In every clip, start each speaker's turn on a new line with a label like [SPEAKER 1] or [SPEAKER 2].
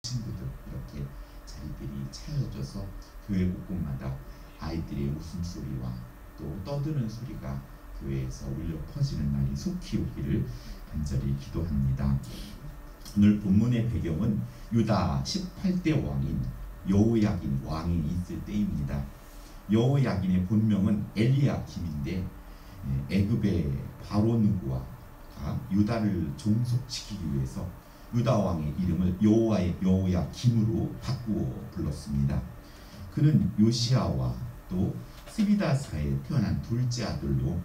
[SPEAKER 1] 친구들 이렇게 자리들이 차려져서 교회 곳곳마다 아이들의 웃음소리와 또 떠드는 소리가 교회에서 울려 퍼지는 날이 속히 오기를 간절히 기도합니다. 오늘 본문의 배경은 유다 18대 왕인 여호야긴 왕이 있을 때입니다. 여호야긴의 본명은 엘리야김인데 애굽의 바로 누구와 유다를 종속시키기 위해서 유다 왕의 이름을 여호야김으로 바꾸어 불렀습니다. 그는 요시아와 또 스비다사에 태어난 둘째 아들로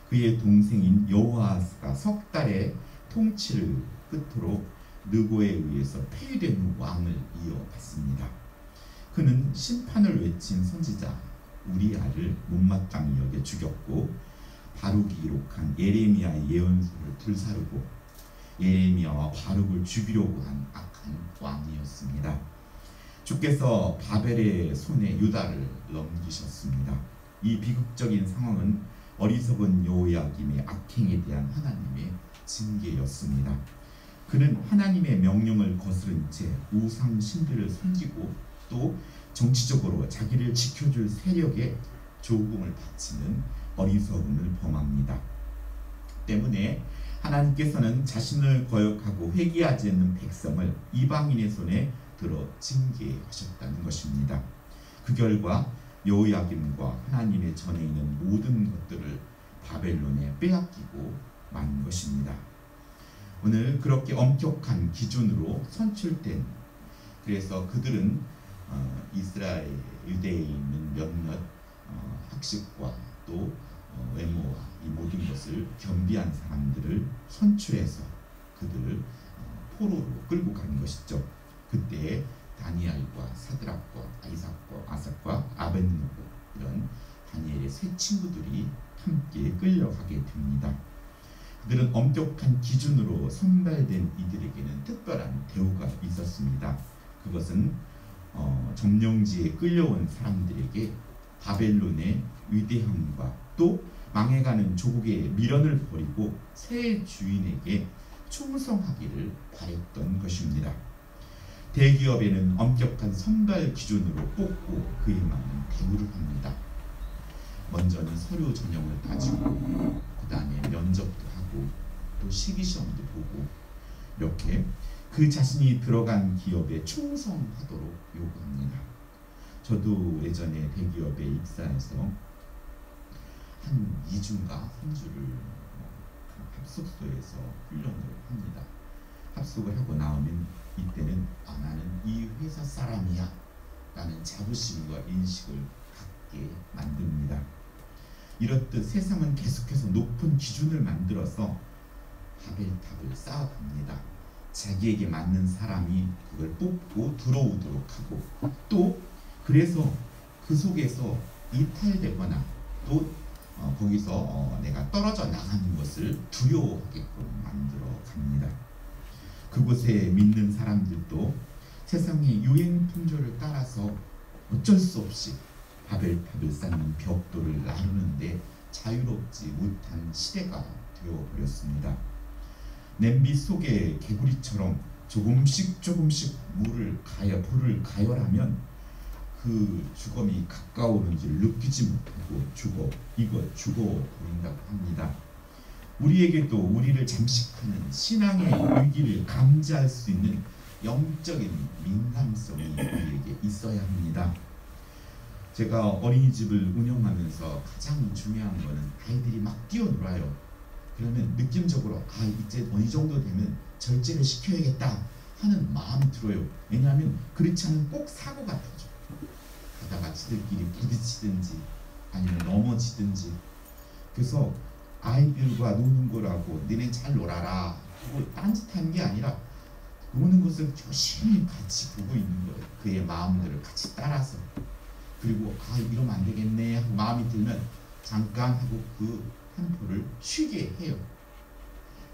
[SPEAKER 1] 그의 동생인 여호아스가 석 달의 통치를 끝으로 느고에 의해서 폐위된 후 왕을 이어갔습니다. 그는 심판을 외친 선지자 우리아를 못마땅히 여겨 죽였고 바룩이 기록한 예레미야의 예언서를 불사르고 예레미야와 바룩을 죽이려고 한 악한 왕이었습니다. 주께서 바벨의 손에 유다를 넘기셨습니다. 이 비극적인 상황은 어리석은 여호야김의 악행에 대한 하나님의 징계였습니다. 그는 하나님의 명령을 거스른 채 우상 신들을 섬기고 또 정치적으로 자기를 지켜줄 세력에 조공을 바치는 어리석음을 범합니다. 때문에 하나님께서는 자신을 거역하고 회개하지 않는 백성을 이방인의 손에 들어 징계하셨다는 것입니다. 그 결과 여호야김과 하나님의 전에 있는 모든 것들을 바벨론에 빼앗기고 만 것입니다. 오늘 그렇게 엄격한 기준으로 선출된, 그래서 그들은 이스라엘 유대에 있는 몇몇 학식과 또 외모와 이 모든 것을 겸비한 사람들을 선출해서 그들을 포로로 끌고 가는 것이죠. 그때 다니엘과 사드락과 아삭과 아벳느고 이런 다니엘의 세 친구들이 함께 끌려가게 됩니다. 그들은 엄격한 기준으로 선발된 이들에게는 특별한 대우가 있었습니다. 그것은 점령지에 끌려온 사람들에게 바벨론의 위대함과 또 망해가는 조국의 미련을 버리고 새 주인에게 충성하기를 바랬던 것입니다. 대기업에는 엄격한 선발 기준으로 뽑고 그에 맞는 대우를 합니다. 먼저는 서류 전형을 따지고 그 다음에 면접도 하고 또 실기시험도 보고 이렇게 그 자신이 들어간 기업에 충성하도록 요구합니다. 저도 예전에 대기업에 입사해서 한 2주인가 3주를 합숙소에서 훈련을 합니다. 합숙을 하고 나오면 이때는 나는 이 회사 사람이야 라는 자부심과 인식을 갖게 만듭니다. 이렇듯 세상은 계속해서 높은 기준을 만들어서 바벨탑을 쌓아갑니다. 자기에게 맞는 사람이 그걸 뽑고 들어오도록 하고 또 그래서 그 속에서 이탈되거나 또 거기서 내가 떨어져 나가는 것을 두려워하게끔 만들어 갑니다. 그곳에 믿는 사람들도 세상의 유행 풍조를 따라서 어쩔 수 없이 바벨탑을 쌓는 벽돌을 나누는데 자유롭지 못한 시대가 되어버렸습니다. 냄비 속의 개구리처럼 조금씩 불을 가열하면 그 죽음이 가까우는지를 느끼지 못하고 죽어버린다고 합니다. 우리에게도 우리를 잠식하는 신앙의 위기를 감지할 수 있는 영적인 민감성이 우리에게 있어야 합니다. 제가 어린이집을 운영하면서 가장 중요한 거는 아이들이 막 뛰어놀아요. 그러면 느낌적으로 이제 어느 정도 되면 절제를 시켜야겠다 하는 마음이 들어요. 왜냐하면 그렇지 않으면 꼭 사고가 터져. 가다가 지들끼리 부딪히든지 아니면 넘어지든지. 그래서 아이들과 노는 거라고 너네 잘 놀아라 하고 딴짓하는 게 아니라 노는 것을 조심히 같이 보고 있는 거예요. 그의 마음들을 같이 따라서. 그리고 이러면 안 되겠네 하고 마음이 들면 잠깐 하고 그 템포를 쉬게 해요.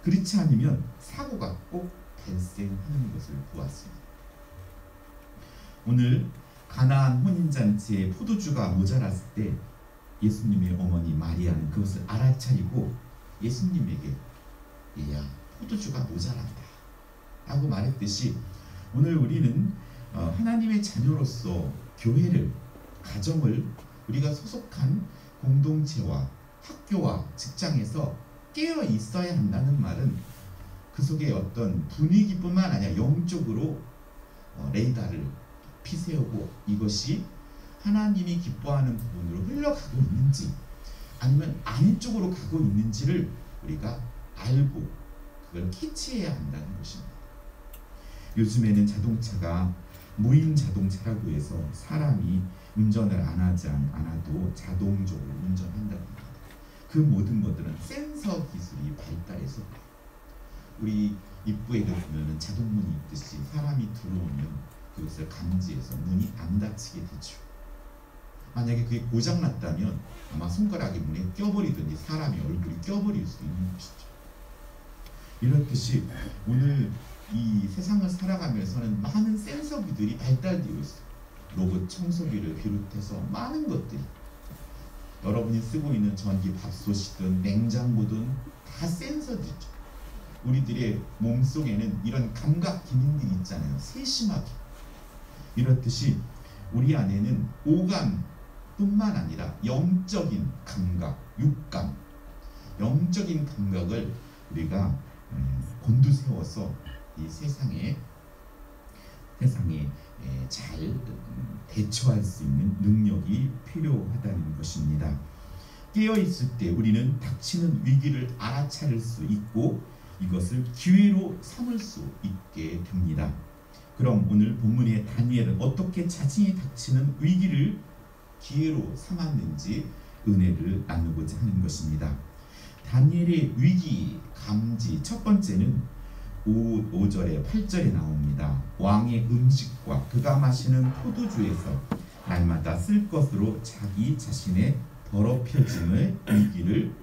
[SPEAKER 1] 그렇지 않으면 사고가 꼭 발생하는 것을 보았습니다. 오늘 가나안 혼인잔치에 포도주가 모자랐을 때 예수님의 어머니 마리아는 그것을 알아차리고 예수님에게 얘야 포도주가 모자란다 라고 말했듯이 오늘 우리는 하나님의 자녀로서 교회를, 가정을, 우리가 소속한 공동체와 학교와 직장에서 깨어 있어야 한다는 말은 그 속에 어떤 분위기뿐만 아니라 영적으로 레이더를 피세우고 이것이 하나님이 기뻐하는 부분으로 흘러가고 있는지 아니면 아닌 쪽으로 가고 있는지를 우리가 알고 그걸 캐치해야 한다는 것입니다. 요즘에는 자동차가 무인 자동차라고 해서 사람이 운전을 안 하지 않아도 자동적으로 운전한다고 합니다. 그 모든 것들은 센서 기술이 발달해서 우리 입구에도 보면 자동문이 있듯이 사람이 들어오면 그것을 감지해서 문이 안 닫히게 되죠. 만약에 그게 고장났다면 아마 손가락이 문에 껴버리든지 사람의 얼굴이 껴버릴 수 있는 것이죠. 이렇듯이 오늘 이 세상을 살아가면서는 많은 센서기들이 발달되어 있어요. 로봇 청소기를 비롯해서 많은 것들이 여러분이 쓰고 있는 전기 밥솥이든 냉장고든 다 센서들이죠. 우리들의 몸속에는 이런 감각 기능들이 있잖아요. 세심하게. 이렇듯이 우리 안에는 오감뿐만 아니라 영적인 감각, 육감, 영적인 감각을 우리가 곤두세워서 이 세상에 잘 대처할 수 있는 능력이 필요하다는 것입니다. 깨어있을 때 우리는 닥치는 위기를 알아차릴 수 있고 이것을 기회로 삼을 수 있게 됩니다. 그럼 오늘 본문의 다니엘은 어떻게 자신이 닥치는 위기를 기회로 삼았는지 은혜를 나누고자 하는 것입니다. 다니엘의 위기 감지 첫 번째는 5절에 8절에 나옵니다. 왕의 음식과 그가 마시는 포도주에서 날마다 쓸 것으로 자기 자신의 더럽혀짐의 위기를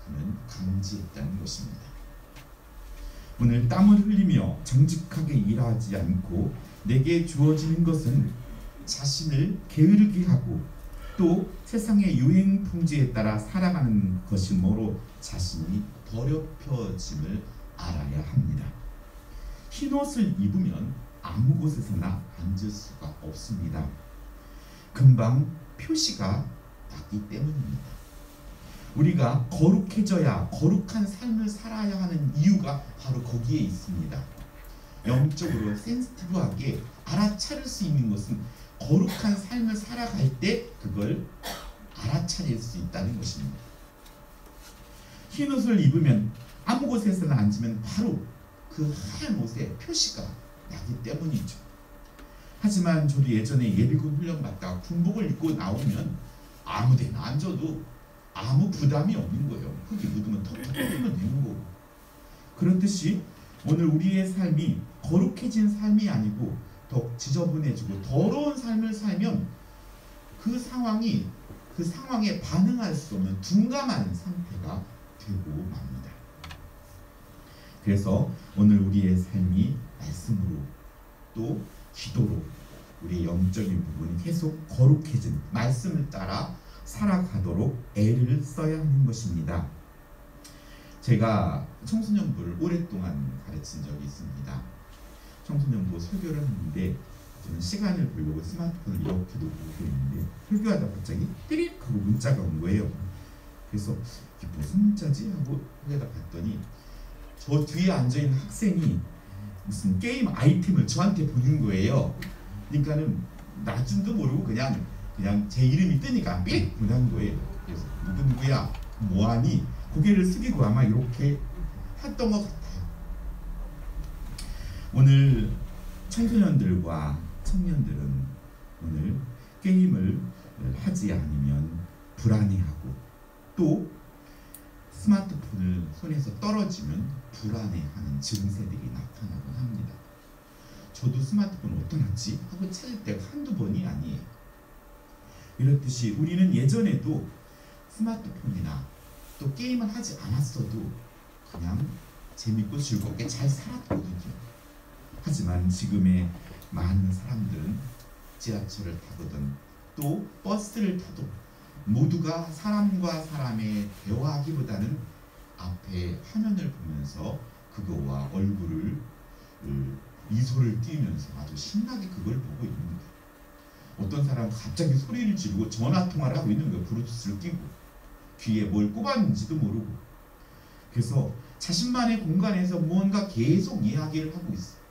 [SPEAKER 1] 그는 감지했다는 것입니다. 오늘 땀을 흘리며 정직하게 일하지 않고 내게 주어지는 것은 자신을 게으르게 하고 또 세상의 유행 풍지에 따라 살아가는 것이므로 자신이 더럽혀짐을 알아야 합니다. 흰옷을 입으면 아무 곳에서나 앉을 수가 없습니다. 금방 표시가 나기 때문입니다. 우리가 거룩해져야 거룩한 삶을 살아야 하는 이유가 바로 거기에 있습니다. 영적으로 센시티브하게 알아차릴 수 있는 것은 거룩한 삶을 살아갈 때 그걸 알아차릴 수 있다는 것입니다. 흰옷을 입으면 아무 곳에서나 앉으면 바로 그 하얀 옷에 표시가 나기 때문이죠. 하지만 저도 예전에 예비군 훈련 받다가 군복을 입고 나오면 아무 데나 앉아도 아무 부담이 없는 거예요. 흙이 묻으면 턱턱 털면 되는 거고. 그렇듯이 오늘 우리의 삶이 거룩해진 삶이 아니고 더 지저분해지고 더러운 삶을 살면 그 상황에 반응할 수 없는 둔감한 상태가 되고 맙니다. 그래서 오늘 우리의 삶이 말씀으로 또 기도로 우리의 영적인 부분이 계속 거룩해진 말씀을 따라 살아가도록 애를 써야 하는 것입니다. 제가 청소년부를 오랫동안 가르친 적이 있습니다. 청소년부 설교를 하는데 저는 시간을 보려고 스마트폰을 이렇게 놓고 있는데 설교하다 갑자기 띠릭 하고 문자가 온 거예요. 그래서 이게 무슨 문자지? 하고 거기다 봤더니 저 뒤에 앉아있는 학생이 무슨 게임 아이템을 저한테 보낸 거예요. 그러니까는 나중도 모르고 그냥 제 이름이 뜨니까 삑 보낸 거예요. 그래서 누구야? 뭐하니? 고개를 숙이고 아마 이렇게 했던 것 같아요. 오늘 청소년들과 청년들은 오늘 게임을 하지 않으면 불안해하고 또 스마트폰을 손에서 떨어지면 불안해하는 증세들이 나타나곤 합니다. 저도 스마트폰 어떠나지 하고 찾을 때가 한두 번이 아니에요. 이렇듯이 우리는 예전에도 스마트폰이나 또 게임을 하지 않았어도 그냥 재밌고 즐겁게 잘 살았거든요. 하지만 지금의 많은 사람들은 지하철을 타거든 또 버스를 타도 모두가 사람과 사람의 대화하기보다는 앞에 화면을 보면서 그거와 얼굴을 미소를 띄우면서 아주 신나게 그걸 보고 있는 거예요. 어떤 사람은 갑자기 소리를 지르고 전화통화를 하고 있는 거예요. 블루투스를 끼고 귀에 뭘 꼽았는지도 모르고. 그래서 자신만의 공간에서 무언가 계속 이야기를 하고 있어요.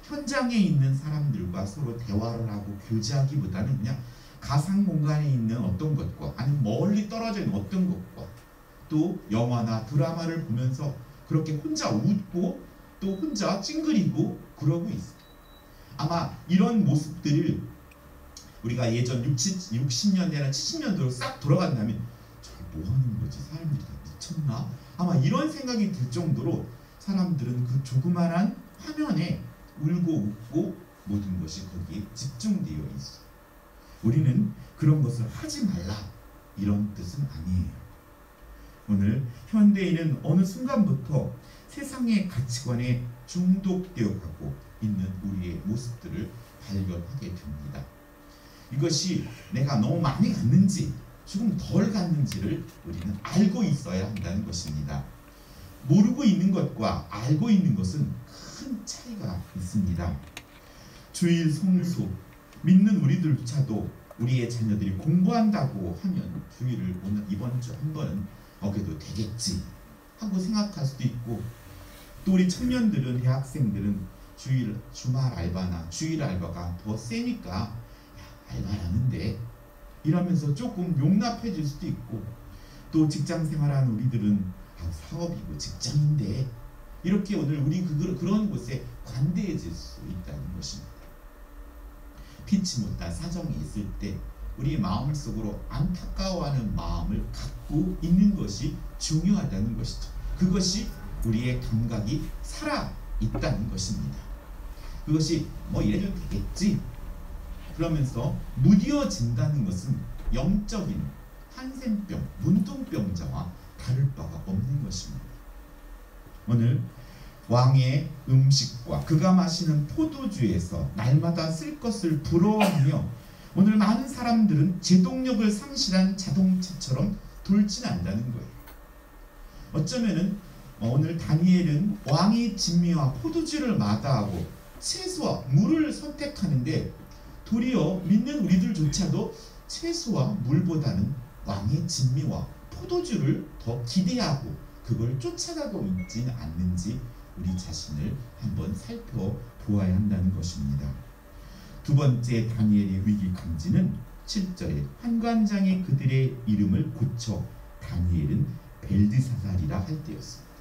[SPEAKER 1] 현장에 있는 사람들과 서로 대화를 하고 교제하기보다는 그냥 가상 공간에 있는 어떤 것과 아니면 멀리 떨어져 있는 어떤 것과 또 영화나 드라마를 보면서 그렇게 혼자 웃고 또 혼자 찡그리고 그러고 있어요. 아마 이런 모습들을 우리가 예전 60년대나 70년대로 싹 돌아간다면 저게 뭐 하는 거지? 사람들이 다 미쳤나? 아마 이런 생각이 들 정도로 사람들은 그 조그만한 화면에 울고 웃고 모든 것이 거기에 집중되어 있어요. 우리는 그런 것을 하지 말라 이런 뜻은 아니에요. 오늘 현대인은 어느 순간부터 세상의 가치관에 중독되어 가고 있는 우리의 모습들을 발견하게 됩니다. 이것이 내가 너무 많이 갔는지 조금 덜 갔는지를 우리는 알고 있어야 한다는 것입니다. 모르고 있는 것과 알고 있는 것은 큰 차이가 있습니다. 주일 성수 믿는 우리들조차도 우리의 자녀들이 공부한다고 하면 주일을 오늘 이번 주 한 번은 어겨도 되겠지 하고 생각할 수도 있고, 또 우리 청년들은 대학생들은 주말 알바나 주일 알바가 더 세니까 야, 알바라는데 이러면서 조금 용납해 줄 수도 있고, 또 직장 생활하는 우리들은 사업이고 직장인데 이렇게 오늘 우리 그런 곳에 관대해질 수 있다는 것입니다. 피치 못할 사정이 있을 때 우리 마음속으로 안타까워하는 마음을 갖고 있는 것이 중요하다는 것이죠. 그것이 우리의 감각이 살아 있다는 것입니다. 그것이 뭐 이래도 되겠지 그러면서 무뎌진다는 것은 영적인 한센병, 문둥병자와 다를 바가 없는 것입니다. 오늘 왕의 음식과 그가 마시는 포도주에서 날마다 쓸 것을 부러워하며 오늘 많은 사람들은 제동력을 상실한 자동차처럼 돌진한다는 거예요. 어쩌면은 오늘 다니엘은 왕의 진미와 포도주를 마다하고 채소와 물을 선택하는데 도리어 믿는 우리들조차도 채소와 물보다는 왕의 진미와 포도주를 더 기대하고 그걸 쫓아가고 있지는 않는지 우리 자신을 한번 살펴보아야 한다는 것입니다. 두 번째 다니엘의 위기 감지는 7절에 환관장이 그들의 이름을 고쳐 다니엘은 벨드사살이라 할 때였습니다.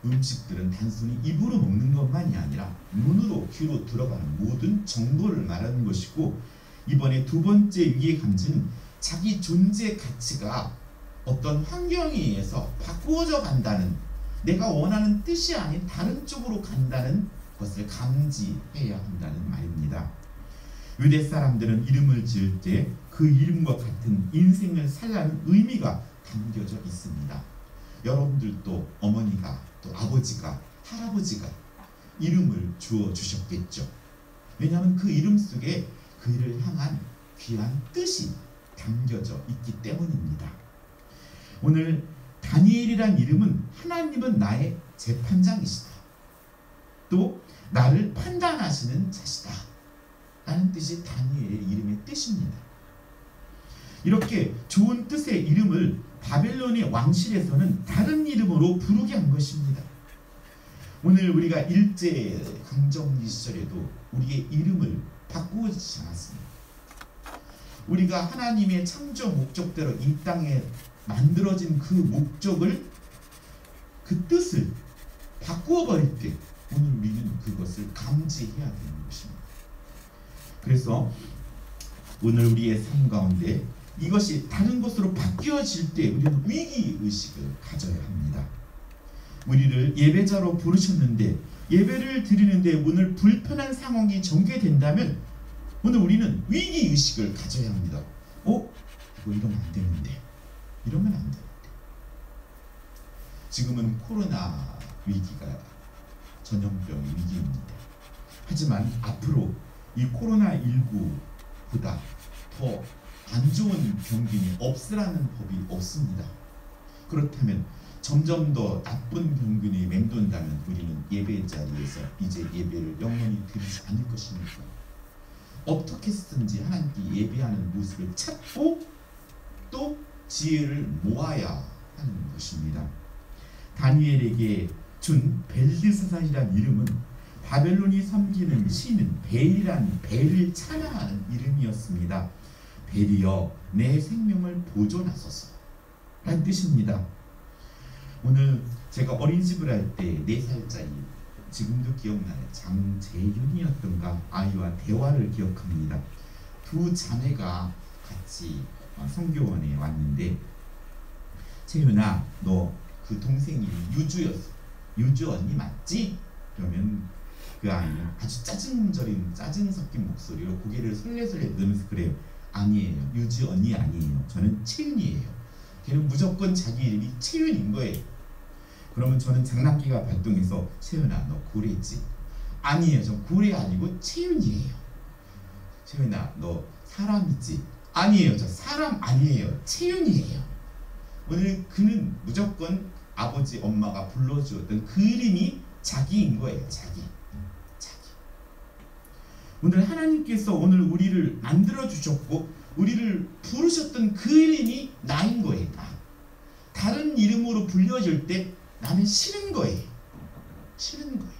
[SPEAKER 1] 음식들은 단순히 입으로 먹는 것만이 아니라 눈으로 귀로 들어가는 모든 정보를 말하는 것이고, 이번에 두 번째 위기의 감지는 자기 존재 가치가 어떤 환경에 의해서 바꾸어져 간다는, 내가 원하는 뜻이 아닌 다른 쪽으로 간다는 것을 감지해야 한다는 말입니다. 유대 사람들은 이름을 지을 때 그 이름과 같은 인생을 살라는 의미가 담겨져 있습니다. 여러분들도 어머니가 또 아버지가 할아버지가 이름을 주어 주셨겠죠. 왜냐하면 그 이름 속에 그를 향한 귀한 뜻이 담겨져 있기 때문입니다. 오늘 다니엘이란 이름은 하나님은 나의 재판장이시다, 또 나를 판단하시는 자시다 라는 뜻이 다니엘의 이름의 뜻입니다. 이렇게 좋은 뜻의 이름을 바벨론의 왕실에서는 다른 이름으로 부르게 한 것입니다. 오늘 우리가 일제강점기 시절에도 우리의 이름을 바꾸지 않았습니다. 우리가 하나님의 창조 목적대로 이 땅에 만들어진 그 목적을, 그 뜻을 바꾸어 버릴 때 오늘 우리는 그것을 감지해야 되는 것입니다. 그래서 오늘 우리의 삶 가운데 이것이 다른 것으로 바뀌어질 때 우리는 위기의식을 가져야 합니다. 우리를 예배자로 부르셨는데 예배를 드리는데 오늘 불편한 상황이 전개된다면 오늘 우리는 위기의식을 가져야 합니다. 이거 이러면 안 되는데, 이러면 안 되는데. 지금은 코로나 위기가 전염병의 위기입니다. 하지만 앞으로 이 코로나19보다 더 안 좋은 병균이 없으라는 법이 없습니다. 그렇다면 점점 더 나쁜 병균이 맴돈다면 우리는 예배 자리에서 이제 예배를 영원히 드리지 않을 것입니까? 어떻게 해서든지 하나님께 예배하는 모습을 찾고 또 지혜를 모아야 하는 것입니다. 다니엘에게 준 벨드사살이라는 이름은 바벨론이 섬기는 신은 벨이라는 벨을 찬양하는 이름이었습니다. 벨이여 내 생명을 보존하소서 라는 뜻입니다. 오늘 제가 어린이집을 할 때 4살짜리 지금도 기억나요. 장재윤이었던가 아이와 대화를 기억합니다. 두 자매가 같이 성교원에 왔는데 재윤아 너 그 동생이 유주였어. 유주 언니 맞지? 그러면 그 아이는 아주 짜증 섞인 목소리로 고개를 설레설레 들으면서 그래요. 아니에요. 유주 언니 아니에요. 저는 채윤이에요. 걔는 무조건 자기 이름이 채윤인 거예요. 그러면 저는 장난기가 발동해서 채윤아 너 구레지? 아니에요. 저 구레 아니고 채윤이에요. 채윤아 너 사람이지? 아니에요. 저 사람 아니에요. 채윤이에요. 오늘 그는 무조건 아버지 엄마가 불러주었던 그 이름이 자기인 거예요. 자기. 오늘 하나님께서 오늘 우리를 만들어 주셨고 우리를 부르셨던 그 이름이 나인 거예요. 나. 다른 이름으로 불려질 때 나는 싫은 거예요. 싫은 거예요.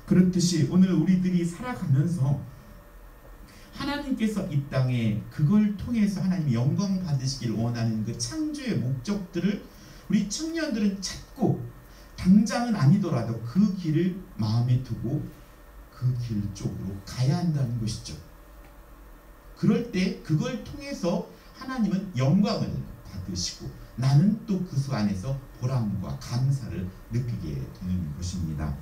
[SPEAKER 1] 그렇듯이 오늘 우리들이 살아가면서 하나님께서 이 땅에 그걸 통해서 하나님이 영광 받으시길 원하는 그 창조의 목적들을 우리 청년들은 찾고 당장은 아니더라도 그 길을 마음에 두고 그 길 쪽으로 가야 한다는 것이죠. 그럴 때 그걸 통해서 하나님은 영광을 받으시고 나는 또 그 수 안에서 보람과 감사를 느끼게 되는 것입니다.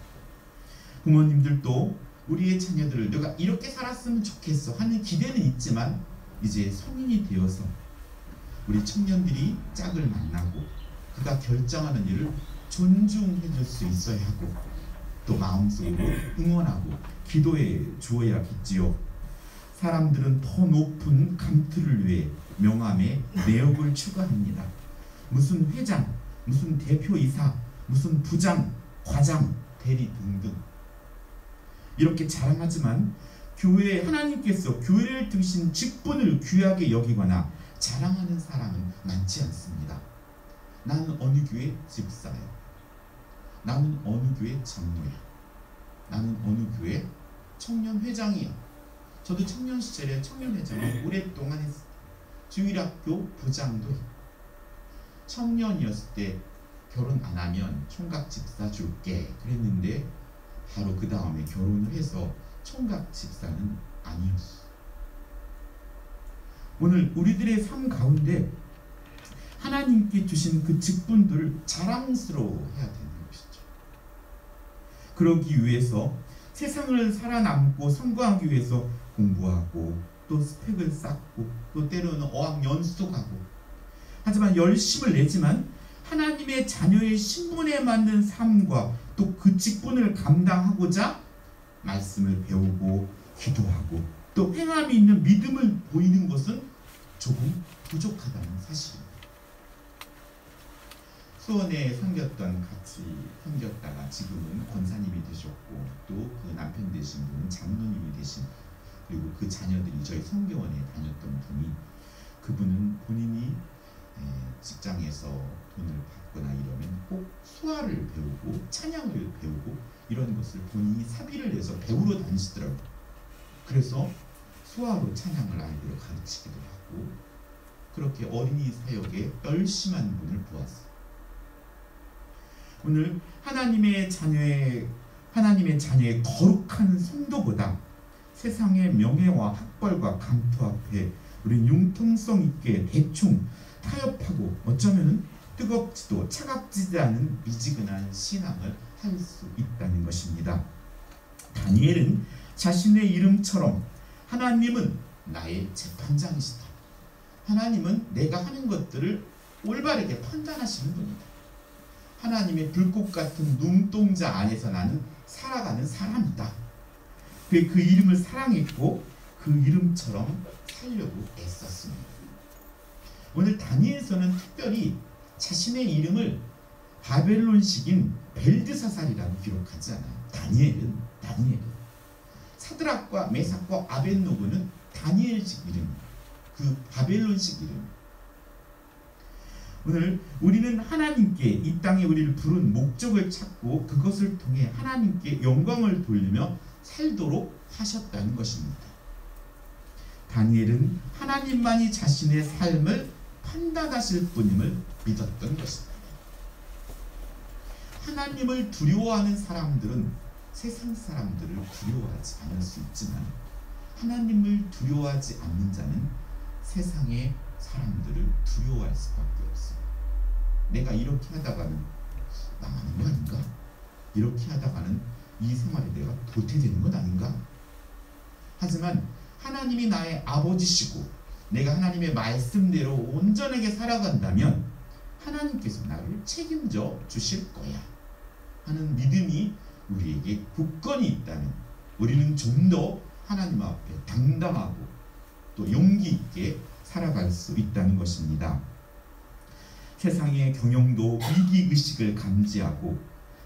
[SPEAKER 1] 부모님들도 우리의 자녀들을 내가 이렇게 살았으면 좋겠어 하는 기대는 있지만 이제 성인이 되어서 우리 청년들이 짝을 만나고 그가 결정하는 일을 존중해 줄 수 있어야 하고 또 마음속으로 응원하고 기도해 주어야겠지요. 사람들은 더 높은 감투를 위해 명함에 내역을 추가합니다. 무슨 회장, 무슨 대표이사, 무슨 부장, 과장, 대리 등등 이렇게 자랑하지만 교회에 하나님께서 교회를 두신 직분을 귀하게 여기거나 자랑하는 사람은 많지 않습니다. 나는 어느 교회 집사야. 나는 어느 교회 장로야. 나는 어느 교회 청년회장이야. 저도 청년 시절에 청년회장을 오랫동안 했어요. 주일학교 부장도 했고 청년이었을 때 결혼 안 하면 총각 집사 줄게 그랬는데 바로 그 다음에 결혼을 해서 총각 집사는 아니었어. 오늘 우리들의 삶 가운데 하나님께 주신 그 직분들을 자랑스러워해야 되는 것이죠. 그러기 위해서 세상을 살아남고 성공하기 위해서 공부하고 또 스펙을 쌓고 또 때로는 어학연수도 가고 하지만 열심을 내지만 하나님의 자녀의 신분에 맞는 삶과 또 그 직분을 감당하고자 말씀을 배우고 기도하고 또 행함이 있는 믿음을 보이는 것은 조금 부족하다는 사실입니다. 수원에 같이 섬겼다가 지금은 권사님이 되셨고 또 그 남편 되신 분은 장로님이 되신 그리고 그 자녀들이 저희 성교원에 다녔던 분이 그분은 본인이 직장에서 돈을 받거나 이러면 꼭 수화를 배우고 찬양을 배우고 이런 것을 본인이 사비를 내서 배우러 다니시더라고요. 그래서 수화로 찬양을 아이들을 가르치기도 하고 그렇게 어린이 사역에 열심한 분을 보았어요. 오늘 하나님의 자녀의 거룩한 성도보다 세상의 명예와 학벌과 감투 앞에 우리는 융통성 있게 대충 타협하고 어쩌면 뜨겁지도 차갑지도 않은 미지근한 신앙을 할 수 있다는 것입니다. 다니엘은 자신의 이름처럼 하나님은 나의 재판장이시다. 하나님은 내가 하는 것들을 올바르게 판단하시는 분이다. 하나님의 불꽃 같은 눈동자 안에서 나는 살아가는 사람이다. 그 이름을 사랑했고 그 이름처럼 살려고 애썼습니다. 오늘 다니엘서는 특별히 자신의 이름을 바벨론식인 벨드사살이라고 기록하지 않아요. 다니엘은 사드락과 메삭과 아벳노고는 다니엘식 이름, 그 바벨론식 이름. 오늘 우리는 하나님께 이 땅에 우리를 부른 목적을 찾고 그것을 통해 하나님께 영광을 돌리며 살도록 하셨다는 것입니다. 다니엘은 하나님만이 자신의 삶을 판단하실 분임을 믿었던 것입니다. 하나님을 두려워하는 사람들은 세상 사람들을 두려워하지 않을 수 있지만 하나님을 두려워하지 않는 자는 세상의 사람들을 두려워할 수밖에 없어요. 내가 이렇게 하다가는 망하는 거 아닌가? 이렇게 하다가는 이 생활에 내가 도태되는 건 아닌가? 하지만 하나님이 나의 아버지시고 내가 하나님의 말씀대로 온전하게 살아간다면 하나님께서 나를 책임져 주실 거야 하는 믿음이 우리에게 굳건히 있다면 우리는 좀 더 하나님 앞에 당당하고 또 용기 있게 살아갈 수 있다는 것입니다. 세상의 경영도 위기의식을 감지하고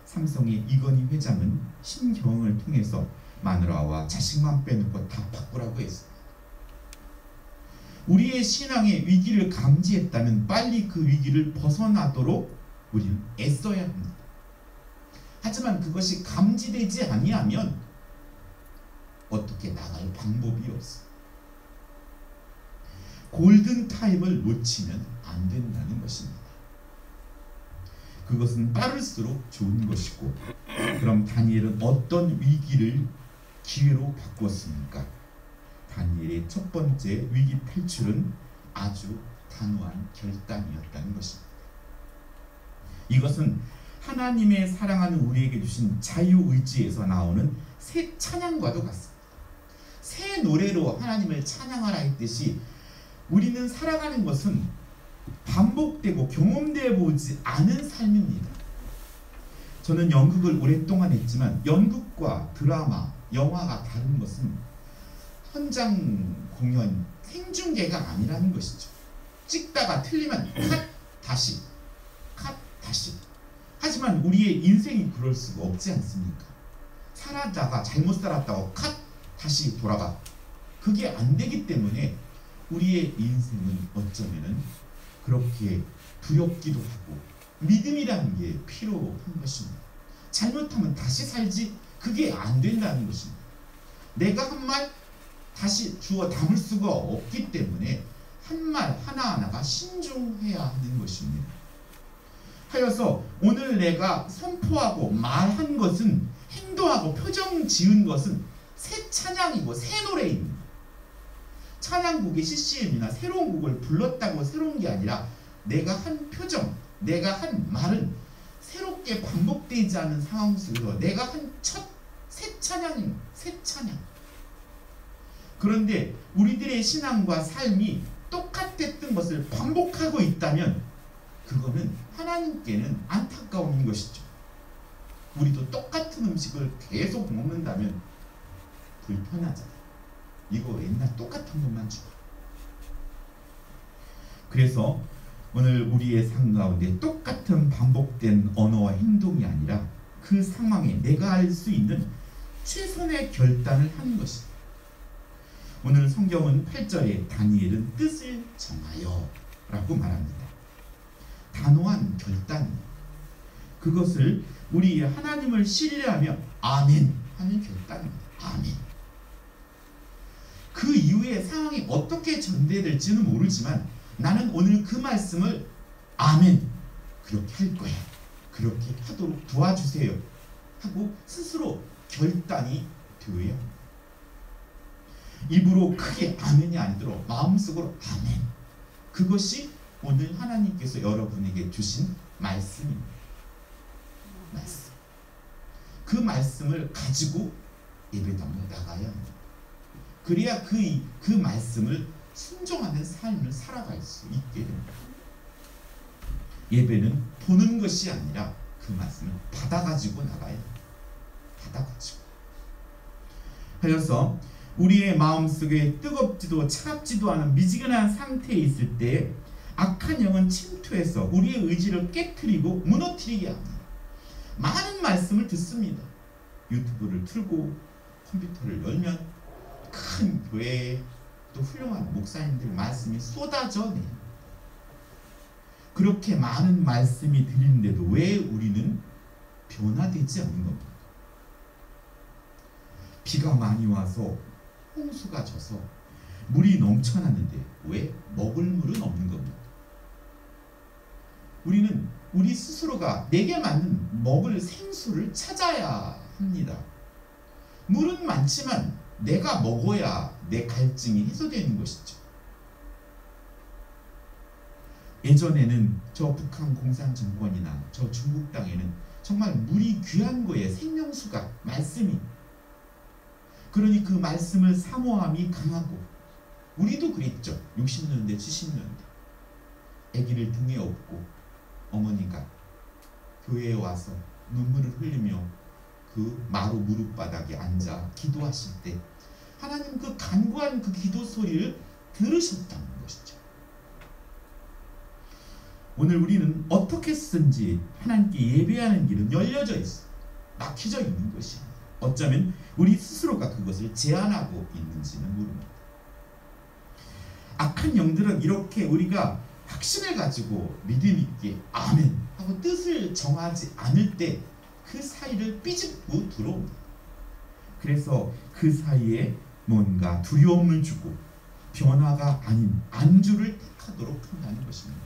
[SPEAKER 1] 삼성의 이건희 회장은 신경을 통해서 마누라와 자식만 빼놓고 다 바꾸라고 했습니다. 우리의 신앙의 위기를 감지했다면 빨리 그 위기를 벗어나도록 우리는 애써야 합니다. 하지만 그것이 감지되지 아니하면 어떻게 나갈 방법이 없어요. 골든타임을 놓치면 안 된다는 것입니다. 그것은 빠를수록 좋은 것이고, 그럼 다니엘은 어떤 위기를 기회로 바꾸었습니까? 다니엘의 첫 번째 위기 탈출은 아주 단호한 결단이었다는 것입니다. 이것은 하나님의 사랑하는 우리에게 주신 자유의지에서 나오는 새 찬양과도 같습니다. 새 노래로 하나님을 찬양하라 했듯이 우리는 살아가는 것은 반복되고 경험되어 보지 않은 삶입니다. 저는 연극을 오랫동안 했지만 연극과 드라마, 영화가 다른 것은 현장 공연, 생중계가 아니라는 것이죠. 찍다가 틀리면 컷, 다시, 컷, 다시. 하지만 우리의 인생이 그럴 수가 없지 않습니까? 살았다가 잘못 살았다고 컷, 다시 돌아가. 그게 안 되기 때문에 우리의 인생은 어쩌면은 그렇게 두렵기도 하고 믿음이라는 게 필요한 것입니다. 잘못하면 다시 살지 그게 안 된다는 것입니다. 내가 한 말 다시 주워 담을 수가 없기 때문에 한 말 하나하나가 신중해야 하는 것입니다. 하여서 오늘 내가 선포하고 말한 것은, 행동하고 표정 지은 것은 새 찬양이고 새 노래입니다. 찬양곡의 CCM이나 새로운 곡을 불렀다고 새로운 게 아니라 내가 한 표정, 내가 한 말은 새롭게 반복되지 않은 상황 속에서 내가 한 첫 새 찬양입니다. 새 찬양. 그런데 우리들의 신앙과 삶이 똑같았던 것을 반복하고 있다면 그거는 하나님께는 안타까운 것이죠. 우리도 똑같은 음식을 계속 먹는다면 불편하잖아요. 이거 옛날 똑같은 것만 주고. 그래서 오늘 우리의 삶 가운데 똑같은 반복된 언어와 행동이 아니라 그 상황에 내가 할 수 있는 최선의 결단을 하는 것입니다. 오늘 성경은 8절에 다니엘은 뜻을 정하여 라고 말합니다. 단호한 결단입니다. 그것을 우리 하나님을 신뢰하며 아멘 하는 결단입니다. 아멘. 그 이후의 상황이 어떻게 전개될지는 모르지만 나는 오늘 그 말씀을 아멘, 그렇게 할 거야, 그렇게 하도록 도와주세요 하고 스스로 결단이 되어야 합니다. 입으로 크게 아멘이 아니도록 마음속으로 아멘. 그것이 오늘 하나님께서 여러분에게 주신 말씀입니다. 말씀. 그 말씀을 가지고 예배당에 나가야 합니다. 그래야 그 말씀을 순종하는 삶을 살아갈 수 있게 됩니다. 예배는 보는 것이 아니라 그 말씀을 받아가지고 나가야 합니다. 받아가지고. 하여서 우리의 마음속에 뜨겁지도 차갑지도 않은 미지근한 상태에 있을 때 악한 영은 침투해서 우리의 의지를 깨트리고 무너뜨리게 합니다. 많은 말씀을 듣습니다. 유튜브를 틀고 컴퓨터를 열면 큰 교회에 또 훌륭한 목사님들 말씀이 쏟아져 내립니다. 그렇게 많은 말씀이 들리는데도 왜 우리는 변화되지 않는 겁니까? 비가 많이 와서 홍수가 져서 물이 넘쳐났는데 왜 먹을 물은 없는 겁니까? 우리는 우리 스스로가 내게 맞는 먹을 생수를 찾아야 합니다. 물은 많지만 내가 먹어야 내 갈증이 해소되는 것이죠. 예전에는 저 북한 공산 정권이나 저 중국 땅에는 정말 물이 귀한 거예요. 생명수가, 말씀이. 그러니 그 말씀을 사모함이 강하고, 우리도 그랬죠. 60년대 70년대 아기를 등에 업고 어머니가 교회에 와서 눈물을 흘리며 그 마루 무릎바닥에 앉아 기도하실 때 하나님 그 간구한 그 기도 소리를 들으셨다는 것이죠. 오늘 우리는 어떻게 쓰든지 하나님께 예배하는 길은 열려져 있어, 막혀져 있는 것이야. 어쩌면 우리 스스로가 그것을 제한하고 있는지는 모릅니다. 악한 영들은 이렇게 우리가 확신을 가지고 믿음 있게 아멘 하고 뜻을 정하지 않을 때 그 사이를 삐집고 들어옵니다. 그래서 그 사이에 뭔가 두려움을 주고 변화가 아닌 안주를 택하도록 한다는 것입니다.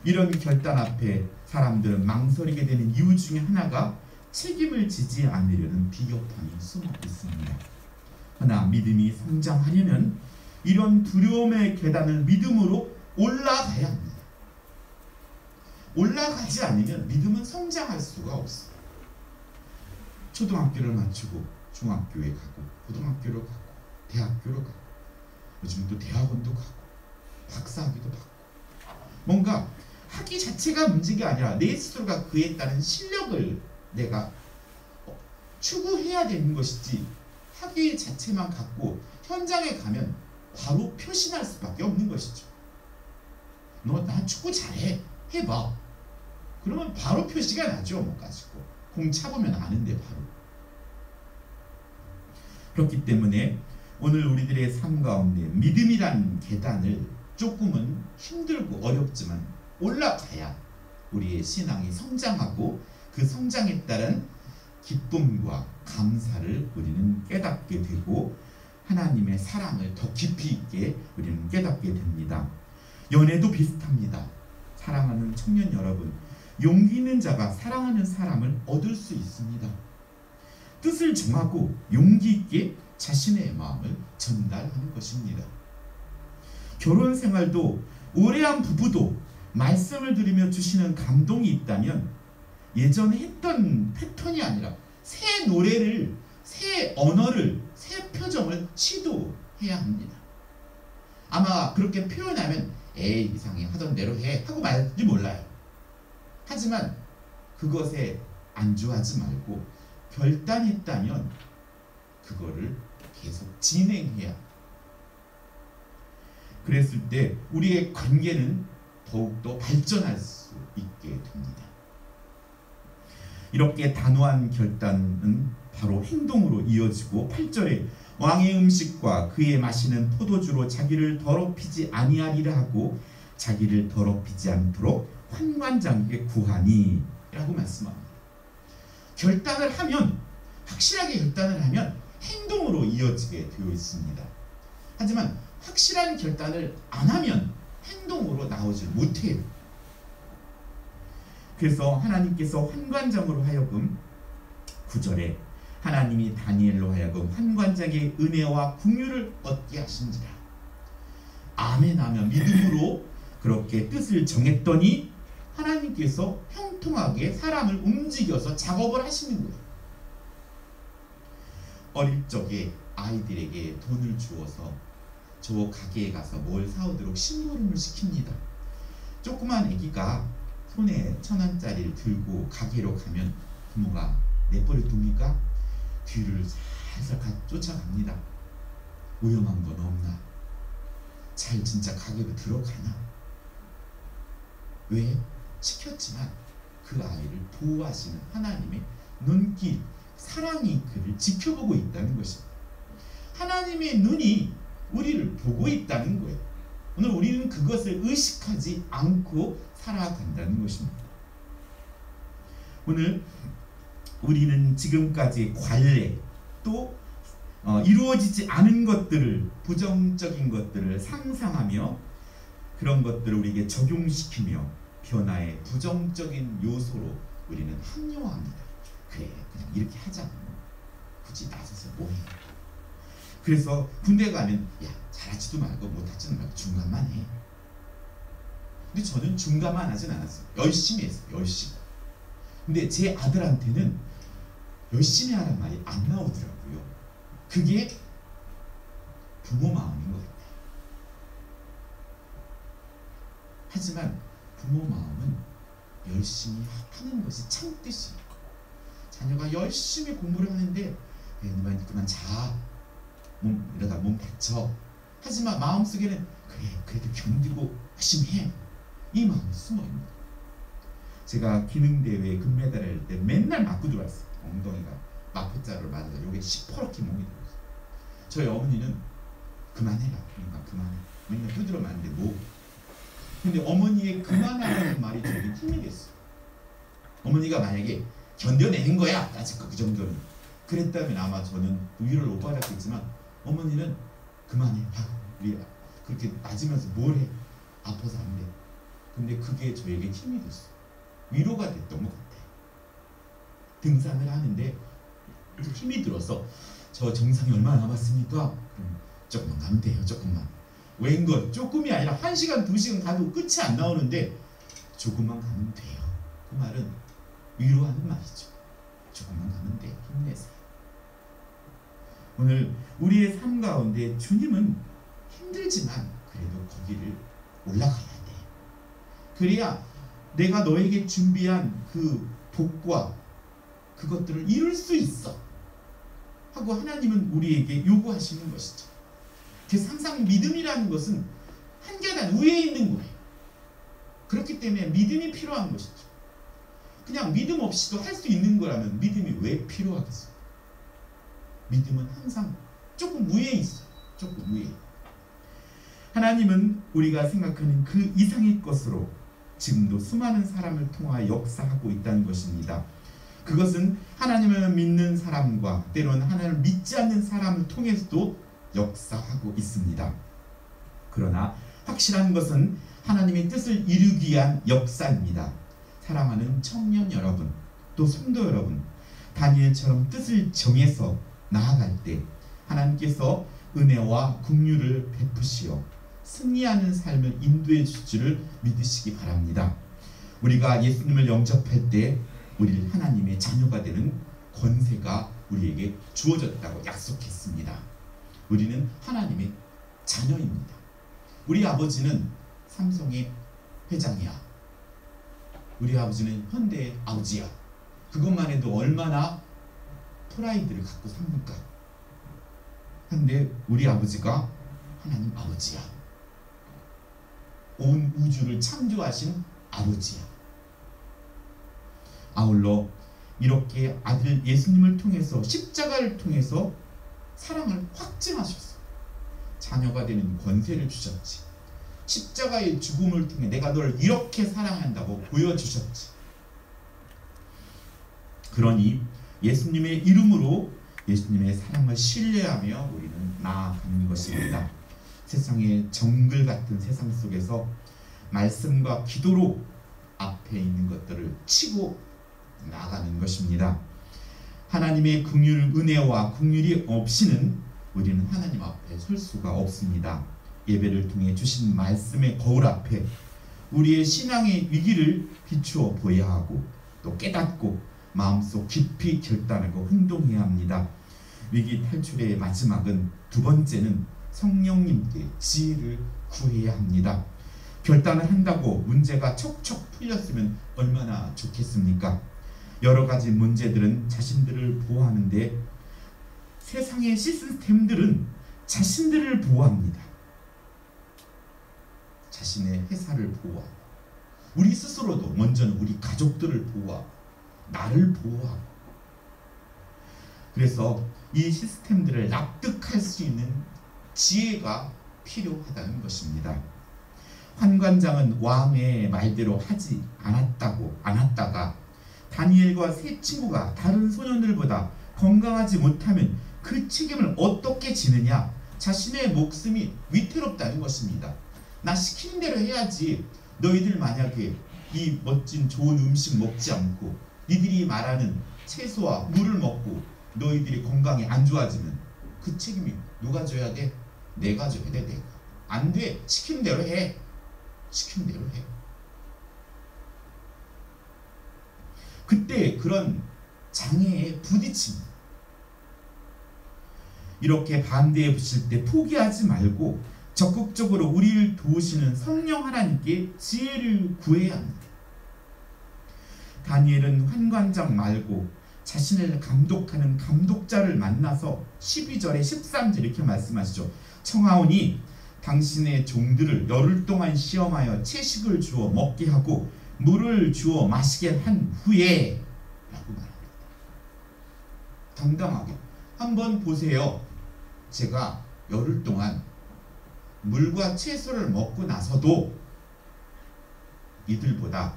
[SPEAKER 1] 이런 결단 앞에 사람들은 망설이게 되는 이유 중에 하나가 책임을 지지 않으려는 비겁함이 숨어 있습니다. 그러나 믿음이 성장하려면 이런 두려움의 계단을 믿음으로 올라가야 합니다. 올라가지 않으면 믿음은 성장할 수가 없어요. 초등학교를 마치고 중학교에 가고 고등학교로 가고 대학교로 가고 요즘 또 대학원도 가고 박사학위도 받고, 뭔가 학위 자체가 문제가 아니라 내 스스로가 그에 따른 실력을 내가 추구해야 되는 것이지, 학위 자체만 갖고 현장에 가면 바로 표신할 수밖에 없는 것이죠. 너 나 축구 잘해, 해봐. 그러면 바로 표시가 나죠. 뭐 가지고 공 차보면 아는데 바로. 그렇기 때문에 오늘 우리들의 삶 가운데 믿음이란 계단을 조금은 힘들고 어렵지만 올라가야 우리의 신앙이 성장하고 그 성장에 따른 기쁨과 감사를 우리는 깨닫게 되고 하나님의 사랑을 더 깊이 있게 우리는 깨닫게 됩니다. 연애도 비슷합니다. 사랑하는 청년 여러분, 용기 있는 자가 사랑하는 사람을 얻을 수 있습니다. 뜻을 정하고 용기 있게 자신의 마음을 전달하는 것입니다. 결혼 생활도 오래한 부부도 말씀을 들으며 주시는 감동이 있다면 예전에 했던 패턴이 아니라 새 노래를, 새 언어를, 새 표정을 시도해야 합니다. 아마 그렇게 표현하면 에이 이상해, 하던 대로 해 하고 말지 몰라요. 하지만 그것에 안주하지 말고 결단했다면 그거를 계속 진행해야, 그랬을 때 우리의 관계는 더욱더 발전할 수 있게 됩니다. 이렇게 단호한 결단은 바로 행동으로 이어지고 8절에 왕의 음식과 그의 마시는 포도주로 자기를 더럽히지 아니하리라 하고 자기를 더럽히지 않도록 환관장에게 구하니 라고 말씀합니다. 결단을 하면, 확실하게 결단을 하면 행동으로 이어지게 되어 있습니다. 하지만 확실한 결단을 안 하면 행동으로 나오지 못해요. 그래서 하나님께서 환관장으로 하여금 9절에 하나님이 다니엘로 하여금 환관장의 은혜와 긍휼을 얻게 하신지라. 아멘 하며 믿음으로 그렇게 뜻을 정했더니 하나님께서 형통하게 사람을 움직여서 작업을 하시는 거예요. 어릴 적에 아이들에게 돈을 주어서 저 가게에 가서 뭘 사오도록 심부름을 시킵니다. 조그만 아기가 손에 1,000원짜리를 들고 가게로 가면 부모가 내버려 둡니까? 뒤를 살살 쫓아갑니다. 위험한 건 없나? 잘 진짜 가게로 들어가나? 왜? 지켰지만 그 아이를 보호하시는 하나님의 눈길, 사랑이 그를 지켜보고 있다는 것입니다. 하나님의 눈이 우리를 보고 있다는 거예요. 오늘 우리는 그것을 의식하지 않고 살아간다는 것입니다. 오늘 우리는 지금까지 관례 또 이루어지지 않은 것들을, 부정적인 것들을 상상하며 그런 것들을 우리에게 적용시키며 변화의 부정적인 요소로 우리는 합리화합니다. 그래, 그냥 이렇게 하자. 굳이 나서서 뭐해. 그래서 군대 가면 야, 잘하지도 말고 못하지도 말고 중간만 해. 근데 저는 중간만 하진 않았어요. 열심히 했어요. 열심히. 근데 제 아들한테는 열심히 하란 말이 안 나오더라고요. 그게 부모 마음인 것 같아요. 하지만 부모 마음은 열심히 하는 것이 참 뜻이에요. 자녀가 열심히 공부를 하는데 그만 자. 이러다 몸 다쳐. 하지만 마음속에는 그래, 그래도 견디고 열심히 해. 이 마음이 숨어있는. 제가 기능대회에 금메달을 할 때 맨날 맞고 들어왔어요. 엉덩이가 마포자루를 맞아서 요게 시퍼렇게 몸이 들었어요. 저희 어머니는 그만해라. 그러니까 그만해. 맨날 두드려 맞는데 뭐. 근데 어머니의 그만하라는 말이 저에게 힘이 됐어요. 어머니가 만약에 견뎌내는 거야. 아직 그 정도는. 그랬다면 아마 저는 위로를 못 받았겠지만 어머니는 그만해. 우리 그렇게 맞으면서 뭘 해. 아파서 안 돼. 근데 그게 저에게 힘이 됐어요. 위로가 됐던 것 같아요. 등산을 하는데 힘이 들어서 저 정상이 얼마나 남았습니까? 그럼 조금만 가면 돼요. 조금만. 웬걸 조금이 아니라 1시간 2시간 가도 끝이 안 나오는데 조금만 가면 돼요. 그 말은 위로하는 말이죠. 조금만 가면 돼. 힘내세요. 오늘 우리의 삶 가운데 주님은 힘들지만 그래도 거기를 올라가야 돼. 그래야 내가 너에게 준비한 그 복과 그것들을 이룰 수 있어 하고 하나님은 우리에게 요구하시는 것이죠. 그래서 항상 믿음이라는 것은 한 계단 위에 있는 거예요. 그렇기 때문에 믿음이 필요한 것이죠. 그냥 믿음 없이도 할 수 있는 거라면 믿음이 왜 필요하겠어요? 믿음은 항상 조금 위에 있어요. 조금 위에. 하나님은 우리가 생각하는 그 이상의 것으로 지금도 수많은 사람을 통하여 역사하고 있다는 것입니다. 그것은 하나님을 믿는 사람과 때로는 하나님을 믿지 않는 사람을 통해서도 역사하고 있습니다. 그러나 확실한 것은 하나님의 뜻을 이루기 위한 역사입니다. 사랑하는 청년 여러분, 또 성도 여러분, 다니엘처럼 뜻을 정해서 나아갈 때 하나님께서 은혜와 긍휼을 베푸시어 승리하는 삶을 인도해 줄 줄을 믿으시기 바랍니다. 우리가 예수님을 영접할 때 우리를 하나님의 자녀가 되는 권세가 우리에게 주어졌다고 약속했습니다. 우리는 하나님의 자녀입니다. 우리 아버지는 삼성의 회장이야. 우리 아버지는 현대의 아버지야. 그것만 해도 얼마나 프라이드를 갖고 삽니까? 근데 우리 아버지가 하나님 아버지야. 온 우주를 창조하신 아버지야. 아울러 이렇게 아들 예수님을 통해서 십자가를 통해서 사랑을 확증하셨어. 자녀가 되는 권세를 주셨지. 십자가의 죽음을 통해 내가 널 이렇게 사랑한다고 보여주셨지. 그러니 예수님의 이름으로 예수님의 사랑을 신뢰하며 우리는 나아가는 것입니다. 세상의 정글 같은 세상 속에서 말씀과 기도로 앞에 있는 것들을 치고 나가는 것입니다. 하나님의 긍휼, 은혜와 긍휼이 없이는 우리는 하나님 앞에 설 수가 없습니다. 예배를 통해 주신 말씀의 거울 앞에 우리의 신앙의 위기를 비추어 보여야 하고 또 깨닫고 마음속 깊이 결단하고 행동해야 합니다. 위기 탈출의 마지막은 두 번째는 성령님께 지혜를 구해야 합니다. 결단을 한다고 문제가 척척 풀렸으면 얼마나 좋겠습니까? 여러 가지 문제들은 자신들을 보호하는데 세상의 시스템들은 자신들을 보호합니다. 자신의 회사를 보호하고 우리 스스로도 먼저는 우리 가족들을 보호하고 나를 보호하고, 그래서 이 시스템들을 납득할 수 있는 지혜가 필요하다는 것입니다. 환관장은 왕의 말대로 하지 않았다가 다니엘과 세 친구가 다른 소년들보다 건강하지 못하면 그 책임을 어떻게 지느냐, 자신의 목숨이 위태롭다는 것입니다. 나 시키는 대로 해야지. 너희들 만약에 이 멋진 좋은 음식 먹지 않고 니들이 말하는 채소와 물을 먹고 너희들이 건강이 안 좋아지면 그 책임이 누가 져야 돼? 내가 져야 돼. 내가. 안 돼. 시키는 대로 해. 시키는 대로 해. 그때 그런 장애에 부딪힙니다. 이렇게 반대해 보실 때 포기하지 말고 적극적으로 우리를 도우시는 성령 하나님께 지혜를 구해야 합니다. 다니엘은 환관장 말고 자신을 감독하는 감독자를 만나서 12절에 13절 이렇게 말씀하시죠. 청하오니 당신의 종들을 열흘 동안 시험하여 채식을 주어 먹게 하고 물을 주어 마시게 한 후에 라고 말합니다. 당당하게 한번 보세요. 제가 열흘 동안 물과 채소를 먹고 나서도 이들보다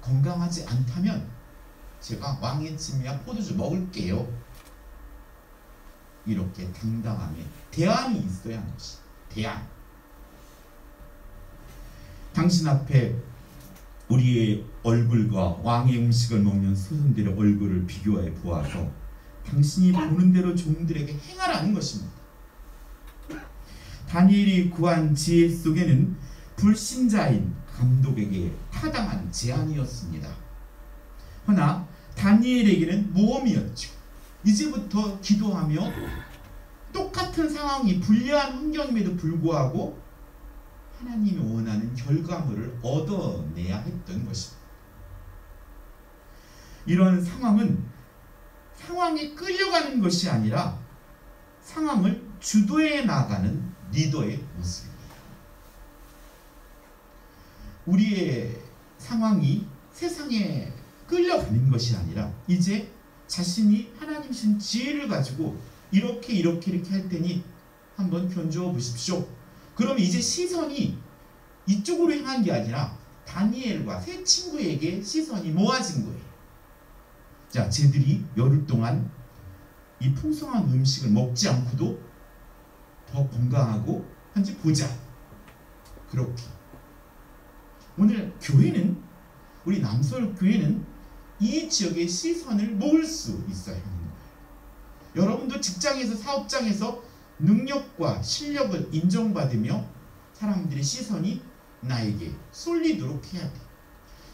[SPEAKER 1] 건강하지 않다면 제가 왕의 침이야 포도주 먹을게요. 이렇게 당당함에 대안이 있어야 하는 것이 대안. 당신 앞에 우리의 얼굴과 왕의 음식을 먹는 소손들의 얼굴을 비교해 보아서 당신이 보는 대로 종들에게 행하라는 것입니다. 다니엘이 구한 지혜 속에는 불신자인 감독에게 타당한 제안이었습니다. 허나 다니엘에게는 모험이었죠. 이제부터 기도하며 똑같은 상황이 불리한 환경임에도 불구하고 하나님이 원하는 결과물을 얻어내야 했던 것입니다. 이런 상황은 상황에 끌려가는 것이 아니라 상황을 주도해 나가는 리더의 모습입니다. 우리의 상황이 세상에 끌려가는 것이 아니라 이제 자신이 하나님 신 지혜를 가지고 이렇게 할 테니 한번 견주어 보십시오. 그럼 이제 시선이 이쪽으로 향한 게 아니라 다니엘과 세 친구에게 시선이 모아진 거예요. 자, 쟤들이 열흘 동안 이 풍성한 음식을 먹지 않고도 더 건강하고 한지 보자. 그렇게 오늘 교회는, 우리 남서울교회는 이 지역의 시선을 모을 수 있어야 하는 거예요. 여러분도 직장에서, 사업장에서 능력과 실력을 인정받으며 사람들의 시선이 나에게 쏠리도록 해야 돼.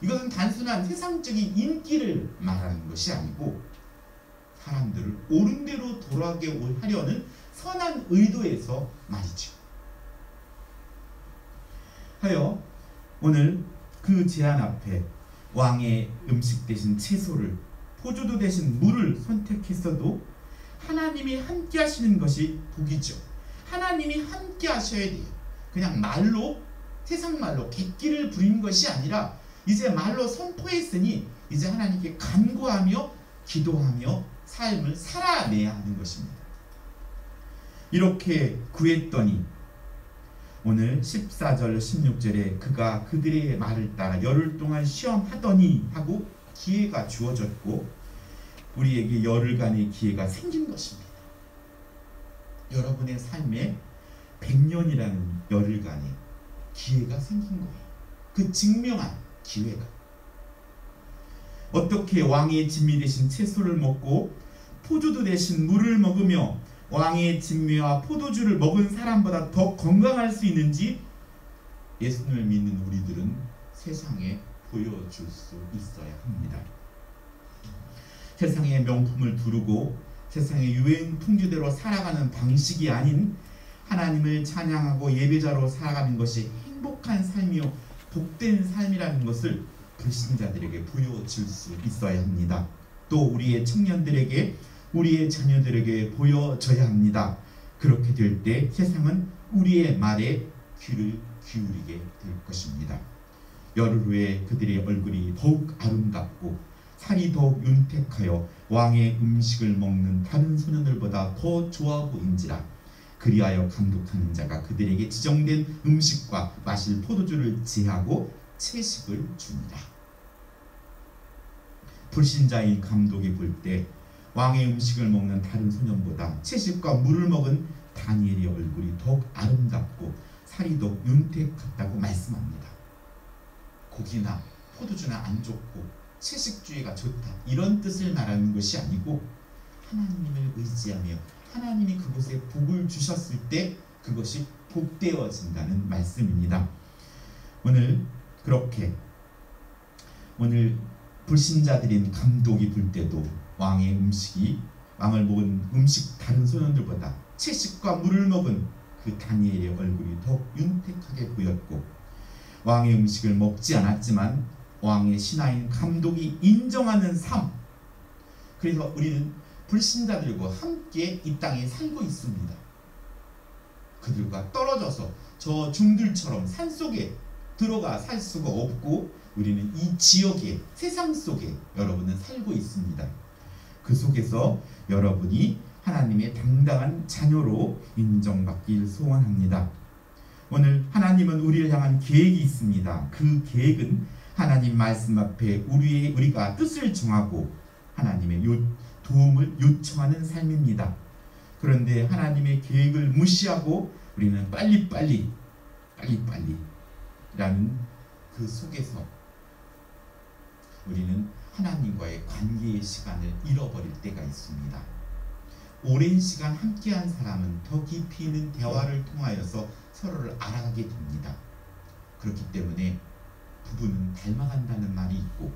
[SPEAKER 1] 이것은 단순한 세상적인 인기를 말하는 것이 아니고 사람들을 옳은 대로 돌아가게 하려는 선한 의도에서 말이죠. 하여 오늘 그 제안 앞에 왕의 음식 대신 채소를, 포도주 대신 물을 선택했어도 하나님이 함께 하시는 것이 복이죠. 하나님이 함께 하셔야 돼요. 그냥 말로, 세상 말로 객기를 부린 것이 아니라 이제 말로 선포했으니 이제 하나님께 간구하며 기도하며 삶을 살아내야 하는 것입니다. 이렇게 구했더니 오늘 14절 16절에 그가 그들의 말을 따라 열흘 동안 시험하더니 하고 기회가 주어졌고 우리에게 열흘간의 기회가 생긴 것입니다. 여러분의 삶에 100년이라는 열흘간의 기회가 생긴 거예요. 그 증명한 기회가. 어떻게 왕의 진미 대신 채소를 먹고 포도주 대신 물을 먹으며 왕의 진미와 포도주를 먹은 사람보다 더 건강할 수 있는지 예수님을 믿는 우리들은 세상에 보여줄 수 있어야 합니다. 세상의 명품을 두르고 세상의 유행 풍조대로 살아가는 방식이 아닌 하나님을 찬양하고 예배자로 살아가는 것이 행복한 삶이요 복된 삶이라는 것을 불신자들에게 보여줄 수 있어야 합니다. 또 우리의 청년들에게, 우리의 자녀들에게 보여져야 합니다. 그렇게 될 때 세상은 우리의 말에 귀를 기울이게 될 것입니다. 열흘 후에 그들의 얼굴이 더욱 아름답고 살이 더욱 윤택하여 왕의 음식을 먹는 다른 소년들보다 더 좋아 보인지라. 그리하여 감독하는 자가 그들에게 지정된 음식과 마실 포도주를 제하고 채식을 주니라. 불신자인 감독이 볼 때 왕의 음식을 먹는 다른 소년보다 채식과 물을 먹은 다니엘의 얼굴이 더욱 아름답고 살이 더욱 윤택하다고 말씀합니다. 고기나 포도주나 안 좋고 채식주의가 좋다, 이런 뜻을 말하는 것이 아니고 하나님을 의지하며 하나님이 그곳에 복을 주셨을 때 그것이 복되어진다는 말씀입니다. 오늘 불신자들인 감독이 볼 때도 왕의 음식이, 왕을 먹은 음식 다른 소년들보다 채식과 물을 먹은 그 다니엘의 얼굴이 더욱 윤택하게 보였고, 왕의 음식을 먹지 않았지만 왕의 신하인 감독이 인정하는 삶, 그래서 우리는 불신자들과 함께 이 땅에 살고 있습니다. 그들과 떨어져서 저 중들처럼 산속에 들어가 살 수가 없고, 우리는 이 지역에, 세상 속에 여러분은 살고 있습니다. 그 속에서 여러분이 하나님의 당당한 자녀로 인정받길 소원합니다. 오늘 하나님은 우리를 향한 계획이 있습니다. 그 계획은 하나님 말씀 앞에 우리가 뜻을 정하고 하나님의 도움을 요청하는 삶입니다. 그런데 하나님의 계획을 무시하고 우리는 빨리빨리 라는 그 속에서 우리는 하나님과의 관계의 시간을 잃어버릴 때가 있습니다. 오랜 시간 함께한 사람은 더 깊이 있는 대화를 통하여서 서로를 알아가게 됩니다. 그렇기 때문에 부부는 닮아간다는 말이 있고,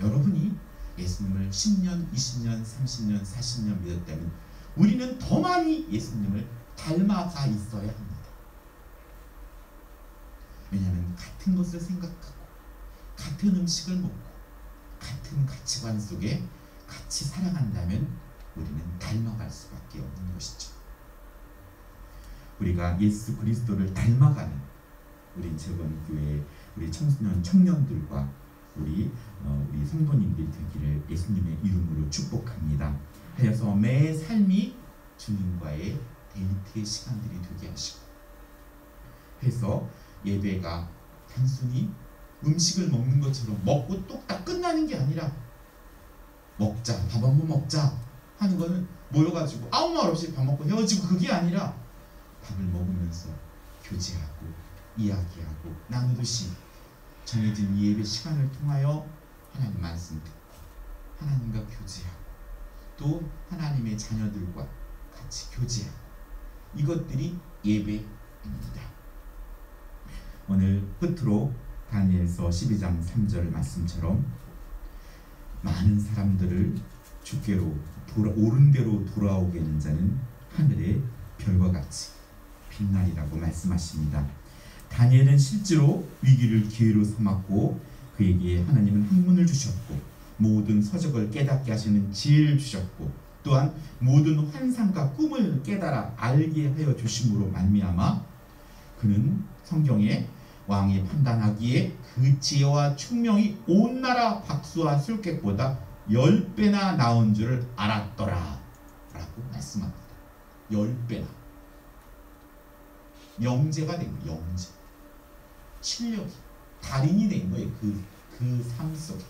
[SPEAKER 1] 여러분이 예수님을 10년, 20년, 30년, 40년 믿었다면 우리는 더 많이 예수님을 닮아가 있어야 합니다. 왜냐하면 같은 것을 생각하고 같은 음식을 먹고 같은 가치관 속에 같이 살아간다면 우리는 닮아갈 수밖에 없는 것이죠. 우리가 예수 그리스도를 닮아가는 우리 재건교회 우리 청년들과 우리 성도님들이 되기를 예수님의 이름으로 축복합니다. 하여서 매 삶이 주님과의 데이트의 시간들이 되게 하시고, 해서 예배가 단순히 음식을 먹는 것처럼 먹고 뚝딱 끝나는 게 아니라, 먹자, 밥 한번 먹자 하는 거는 모여가지고 아무 말 없이 밥 먹고 헤어지고, 그게 아니라 밥을 먹으면서 교제하고 이야기하고 나누듯이 정해진 예배 시간을 통하여 하나님 말씀 듣고 하나님과 교제하고 또 하나님의 자녀들과 같이 교제하고, 이것들이 예배입니다. 오늘 끝으로 다니엘서 12장 3절 말씀처럼 많은 사람들을 주께로 옳은 대로 돌아오게 하는 자는 하늘의 별과 같이 빛나리라고 말씀하십니다. 다니엘은 실제로 위기를 기회로 삼았고, 그에게 하나님은 학문을 주셨고 모든 서적을 깨닫게 하시는 지혜를 주셨고, 또한 모든 환상과 꿈을 깨달아 알게 하여 주심으로 말미암아 그는 성경에 왕이 판단하기에 그 지혜와 총명이 온 나라 박수와 술객보다 10배나 나온 줄을 알았더라 라고 말씀합니다. 10배나 영재가 된 거예요. 영재, 실력이 달인이 된 거예요. 그 삶 속에.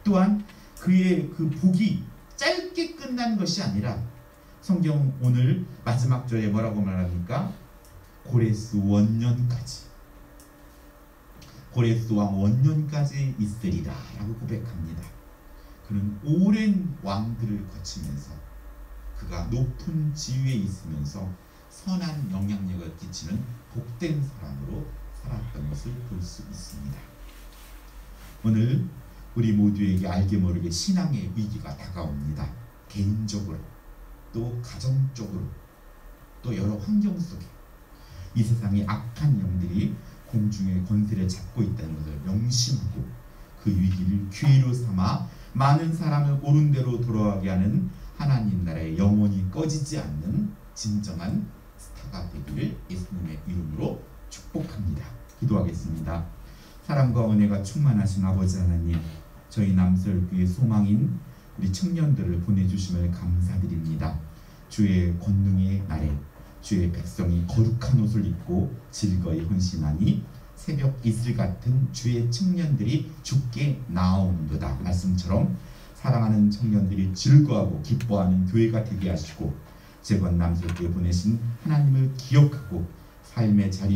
[SPEAKER 1] 또한 그의 그 복이 짧게 끝난 것이 아니라, 성경 오늘 마지막 절에 뭐라고 말합니까? 고레스 원년까지, 고레스 왕 원년까지 있으리라 라고 고백합니다. 그는 오랜 왕들을 거치면서 그가 높은 지위에 있으면서 선한 영향력을 끼치는 복된 사람으로 살았던 것을 볼 수 있습니다. 오늘 우리 모두에게 알게 모르게 신앙의 위기가 다가옵니다. 개인적으로 또 가정적으로 또 여러 환경 속에 이 세상의 악한 영들이 공중의 권세를 잡고 있다는 것을 명심하고 그 위기를 기회로 삼아 많은 사람을 옳은 대로 돌아가게 하는 하나님 나라의 영원히 꺼지지 않는 진정한 스타가 되기를 예수님의 이름으로 축복합니다. 기도하겠습니다. 사랑과 은혜가 충만하신 아버지 하나님, 저희 남서울교회 소망인 우리 청년들을 보내주심을 감사드립니다. 주의 권능의 날에 주의 백성이 거룩한 옷을 입고 즐거이 헌신하니 새벽 이슬 같은 주의 청년들이 주께 나오는도다 말씀처럼 사랑하는 청년들이 즐거워하고 기뻐하는 교회가 되게 하시고 재건 남서울교회 보내신 하나님을 기억하고 삶의 자리